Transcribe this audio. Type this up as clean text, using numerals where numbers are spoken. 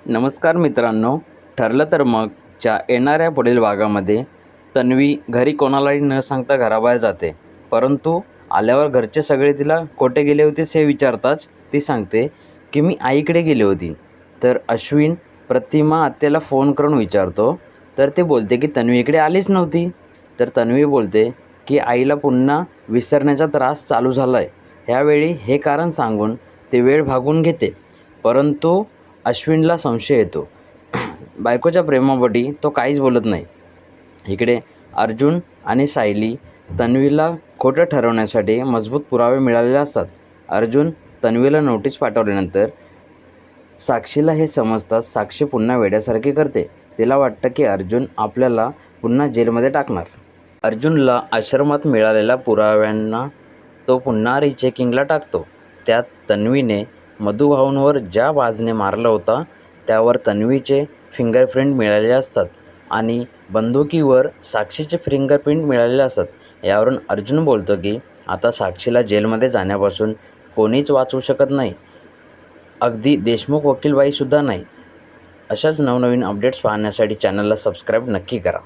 नमस्कार मित्रांनो. ठरलं तर मगच्या येणाऱ्या पुढील भागामध्ये तन्वी घरी कोणालाही न सांगता घराबाहेर जाते. परंतु आल्यावर घरचे सगळे तिला कोठे गेले होतेस हे विचारताच ती सांगते की मी आईकडे गेली होती. तर अश्विन प्रतिमा आत्याला फोन करून विचारतो. तर ते बोलते की तन्वी इकडे आलीच नव्हती. तर तन्वी बोलते की आईला पुन्हा विसरण्याचा त्रास चालू झाला आहे. ह्यावेळी हे कारण सांगून ते वेळ भागून घेते. परंतु अश्विनला संशय येतो. बायकोच्या प्रेमापोटी तो काहीच बोलत नाही. इकडे अर्जुन आणि सायली तन्वीला खोटं ठरवण्यासाठी मजबूत पुरावे मिळालेले असतात. अर्जुन तन्वीला नोटीस पाठवल्यानंतर साक्षीला हे समजताच साक्षी पुन्हा वेड्यासारखी करते. तिला वाटतं की अर्जुन आपल्याला पुन्हा जेलमध्ये टाकणार. अर्जुनला आश्रमात मिळालेल्या पुराव्यांना तो पुन्हा रिचेकिंगला टाकतो. त्यात तन्वीने मधुभाऊंवर ज्या बाजने मारला होता त्यावर तन्वीचे फिंगरप्रिंट मिळालेले असतात आणि बंदुकीवर साक्षीचे फिंगरप्रिंट मिळालेले असतात. यावरून अर्जुन बोलतो की आता साक्षीला जेलमध्ये जाण्यापासून कोणीच वाचवू शकत नाही, अगदी देशमुख वकीलबाईसुद्धा नाही. अशाच नवनवीन अपडेट्स पाहण्यासाठी चॅनलला सबस्क्राईब नक्की करा.